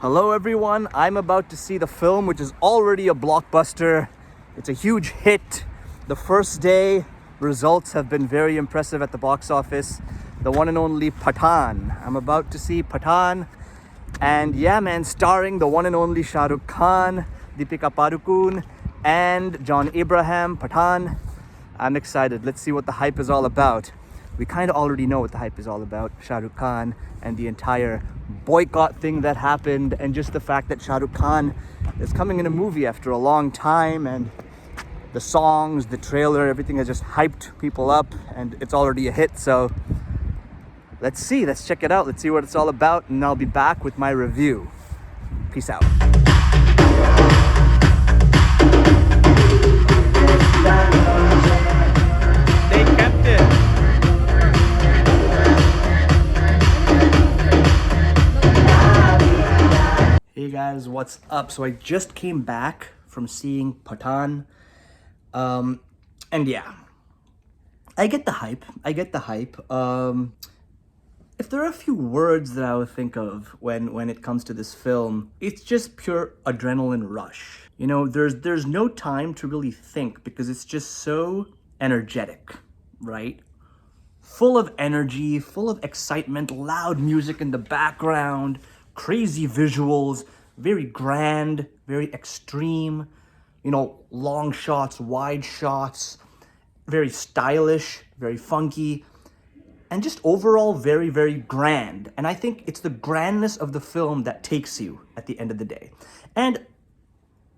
Hello everyone, I'm about to see the film which is already a blockbuster. It's a huge hit. The first day results have been very impressive at the box office. The one and only Pathaan. I'm about to see Pathaan. And yeah man, starring the one and only Shah Rukh Khan, Deepika Padukone and John Abraham. Pathaan. I'm excited. Let's see what the hype is all about. We kind of already know what the hype is all about. Shah Rukh Khan and the entire boycott thing that happened, and just the fact that Shah Rukh Khan is coming in a movie after a long time, and the songs, the trailer, everything has just hyped people up, and it's already a hit. So let's see, let's check it out. Let's see what it's all about, and I'll be back with my review. Peace out. They kept it. Hey guys, what's up? So I just came back from seeing Pathaan. And yeah, I get the hype. If there are a few words that I would think of when it comes to this film, it's just pure adrenaline rush. You know, there's no time to really think because it's just so energetic, right? Full of energy, full of excitement, loud music in the background, crazy visuals, very grand, very extreme, you know, long shots, wide shots, very stylish, very funky, and just overall very, very grand. And I think it's the grandness of the film that takes you at the end of the day. And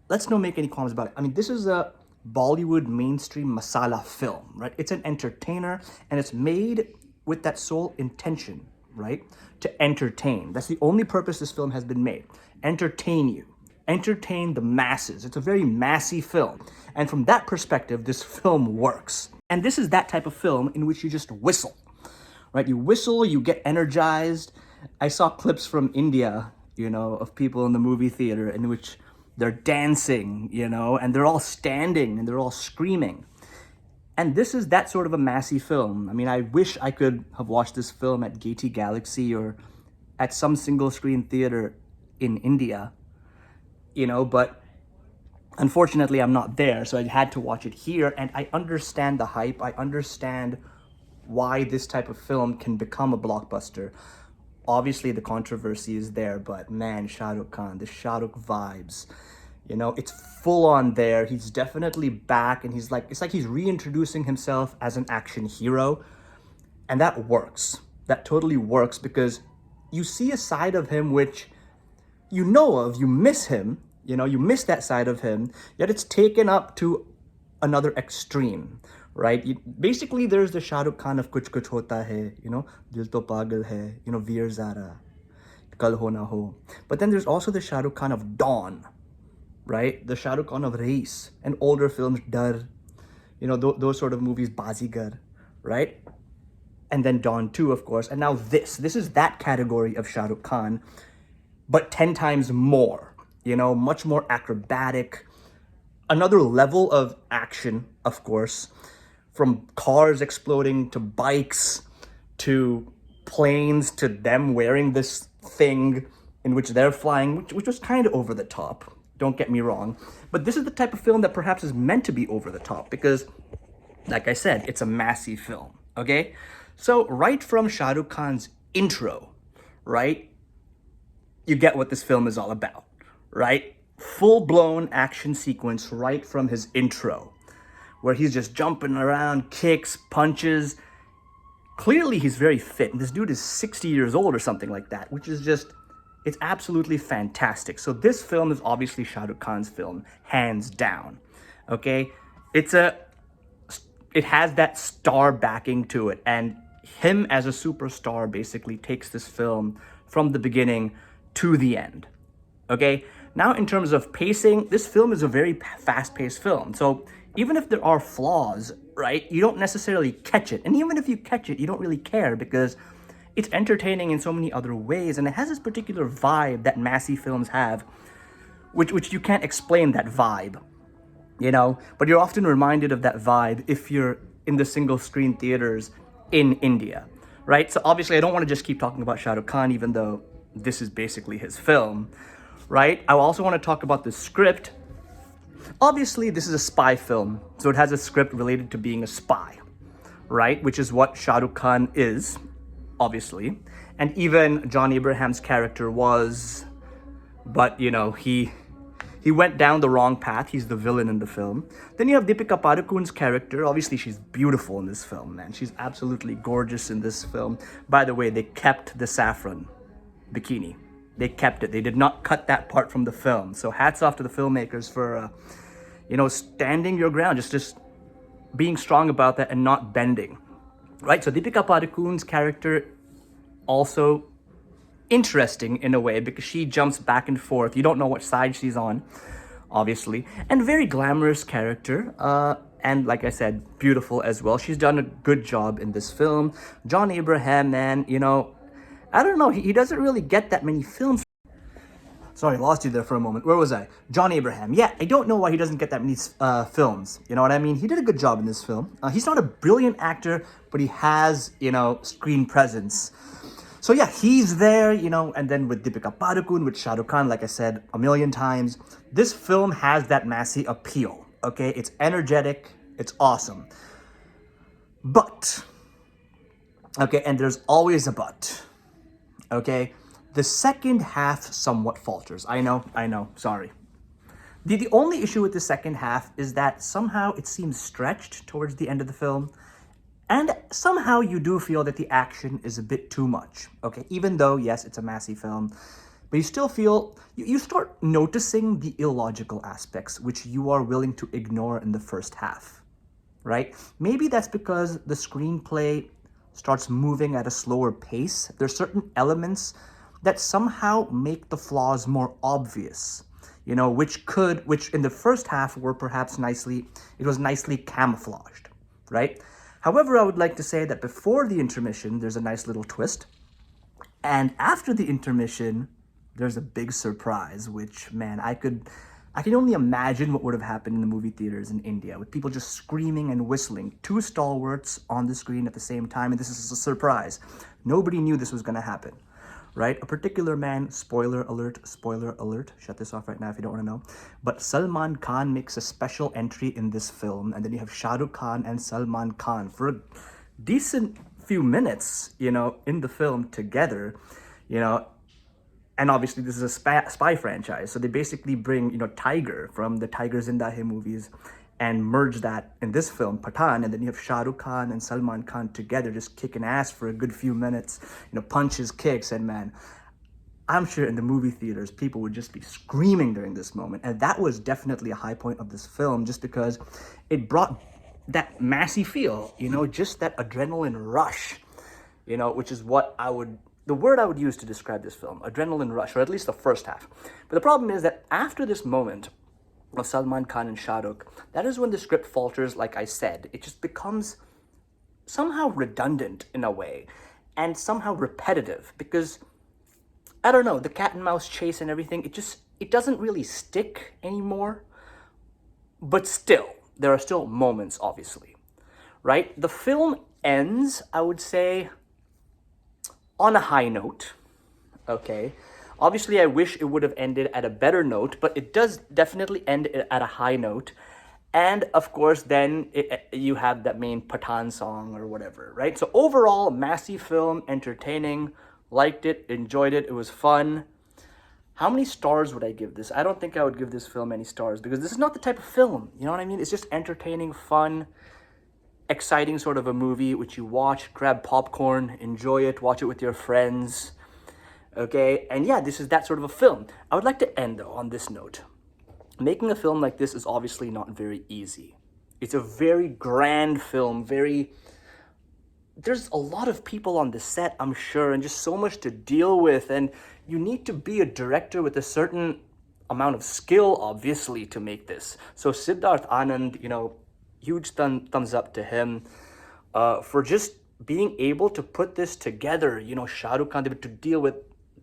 let's not make any comments about it. I mean, this is a Bollywood mainstream masala film, right? It's an entertainer, and it's made with that sole intention, right? To entertain. That's the only purpose this film has been made. Entertain you. Entertain the masses. It's a very massy film. And from that perspective, this film works. And this is that type of film in which you just whistle, right? You whistle, you get energized. I saw clips from India, you know, of people in the movie theater in which they're dancing, you know, and they're all standing and they're all screaming. And this is that sort of a massy film. I mean, I wish I could have watched this film at Gaiety Galaxy or at some single screen theater in India, you know, but unfortunately I'm not there, so I had to watch it here, and I understand the hype. I understand why this type of film can become a blockbuster. Obviously the controversy is there, but man, Shah Rukh Khan, the Shah Rukh vibes, you know, it's full on there. He's definitely back, and he's like, it's like he's reintroducing himself as an action hero. And that works. That totally works, because you see a side of him which you know of, you miss him, you know, you miss that side of him, yet it's taken up to another extreme, right? Basically, there's the Shah Rukh Khan of Kuch Kuch Hota Hai, you know, Dil To Pagal Hai, you know, Veer Zara, Kal Ho Na Ho. But then there's also the Shah Rukh Khan of Dawn, right? The Shah Rukh Khan of Reis and older films, Dar, you know, those sort of movies, Bazigar, right? And then Dawn 2, of course. And now this is that category of Shah Rukh Khan, but 10 times more, you know, much more acrobatic, another level of action, of course, from cars exploding to bikes to planes to them wearing this thing in which they're flying, which was kind of over the top. Don't get me wrong. But this is the type of film that perhaps is meant to be over the top because, like I said, it's a massy film, okay? So right from Shah Rukh Khan's intro, right, you get what this film is all about, right? Full-blown action sequence right from his intro, where he's just jumping around, kicks, punches. Clearly, he's very fit. And this dude is 60 years old or something like that, which is just, it's absolutely fantastic. So this film is obviously Shah Rukh Khan's film, hands down, okay? It has that star backing to it, and him as a superstar basically takes this film from the beginning to the end, okay? Now, in terms of pacing, this film is a very fast-paced film. So even if there are flaws, right, you don't necessarily catch it. And even if you catch it, you don't really care because it's entertaining in so many other ways. And it has this particular vibe that massy films have, which you can't explain that vibe, you know? But you're often reminded of that vibe if you're in the single-screen theaters in India, right? So obviously, I don't want to just keep talking about Shah Rukh Khan, even though this is basically his film, right? I also want to talk about the script. Obviously, this is a spy film, so it has a script related to being a spy, right? Which is what Shah Rukh Khan is, obviously. And even John Abraham's character was, but he went down the wrong path. He's the villain in the film. Then you have Deepika Padukone's character. Obviously, she's beautiful in this film, man. She's absolutely gorgeous in this film. By the way, they kept the saffron bikini. They kept it. They did not cut that part from the film. So hats off to the filmmakers for, standing your ground, just being strong about that and not bending, right? So Deepika Padukone's character also interesting in a way because she jumps back and forth. You don't know what side she's on, obviously. And very glamorous character. And like I said, beautiful as well. She's done a good job in this film. John Abraham, man, I don't know. He doesn't really get that many films. Sorry, lost you there for a moment. Where was I? John Abraham. Yeah, I don't know why he doesn't get that many films. You know what I mean? He did a good job in this film. He's not a brilliant actor, but he has, screen presence. So yeah, he's there, and then with Deepika Padukone, with Shah Rukh Khan, like I said a million times, this film has that massy appeal, okay? It's energetic, it's awesome. But, okay, and there's always a but, okay? The second half somewhat falters. I know, sorry. The only issue with the second half is that somehow it seems stretched towards the end of the film. And somehow you do feel that the action is a bit too much, okay? Even though, yes, it's a massy film, but you still feel, you start noticing the illogical aspects which you are willing to ignore in the first half, right? Maybe that's because the screenplay starts moving at a slower pace. There's certain elements that somehow make the flaws more obvious, which in the first half were perhaps nicely camouflaged, right? However, I would like to say that before the intermission, there's a nice little twist. And after the intermission, there's a big surprise, which, man, I can only imagine what would have happened in the movie theaters in India with people just screaming and whistling. Two stalwarts on the screen at the same time, and this is a surprise. Nobody knew this was going to happen, right? A particular man, spoiler alert, shut this off right now if you don't want to know, but Salman Khan makes a special entry in this film, and then you have Shah Rukh Khan and Salman Khan for a decent few minutes, in the film together, and obviously this is a spy franchise, so they basically bring, Tiger from the Tiger Zinda Hai movies and merge that in this film, Pathaan, and then you have Shah Rukh Khan and Salman Khan together just kicking ass for a good few minutes, punches, kicks, and man, I'm sure in the movie theaters, people would just be screaming during this moment, and that was definitely a high point of this film just because it brought that massy feel, just that adrenaline rush, which is the word I would use to describe this film, adrenaline rush, or at least the first half. But the problem is that after this moment of Salman Khan and Shah Rukh, that is when the script falters, like I said. It just becomes somehow redundant in a way, and somehow repetitive, because, I don't know, the cat and mouse chase and everything, it doesn't really stick anymore. But still, there are still moments, obviously, right? The film ends, I would say, on a high note, okay? Obviously, I wish it would have ended at a better note, but it does definitely end at a high note. And of course, then you have that main Pathaan song or whatever, right? So overall, massive film, entertaining, liked it, enjoyed it, it was fun. How many stars would I give this? I don't think I would give this film any stars because this is not the type of film, you know what I mean? It's just entertaining, fun, exciting sort of a movie which you watch, grab popcorn, enjoy it, watch it with your friends. Okay, and yeah, this is that sort of a film. I would like to end, though, on this note. Making a film like this is obviously not very easy. It's a very grand film, there's a lot of people on the set, I'm sure, and just so much to deal with, and you need to be a director with a certain amount of skill, obviously, to make this. So Siddharth, Anand, huge thumbs up to him for just being able to put this together, Shah Rukh Khan, to deal with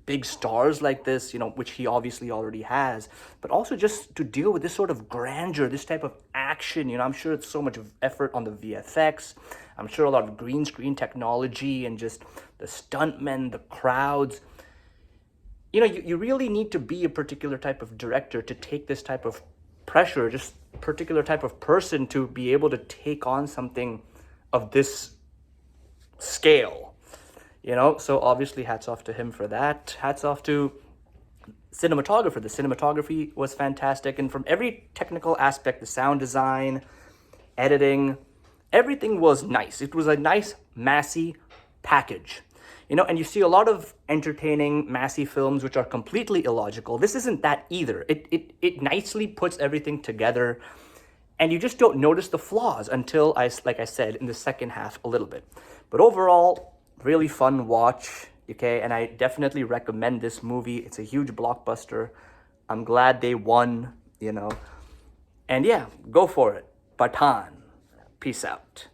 big stars like this, which he obviously already has, but also just to deal with this sort of grandeur, this type of action, I'm sure it's so much effort on the VFX. I'm sure a lot of green screen technology and just the stuntmen, the crowds. you really need to be a particular type of director to take this type of pressure, just particular type of person to be able to take on something of this scale. So obviously hats off to him for that. Hats off to cinematographer. The cinematography was fantastic, and from every technical aspect, the sound design, editing, everything was nice. It was a nice massy package. And you see a lot of entertaining massy films which are completely illogical. This isn't that either. It nicely puts everything together, and you just don't notice the flaws until, like I said, in the second half a little bit. But overall, really fun watch, okay? And I definitely recommend this movie. It's a huge blockbuster. I'm glad they won. And yeah, go for it. Pathaan. Peace out.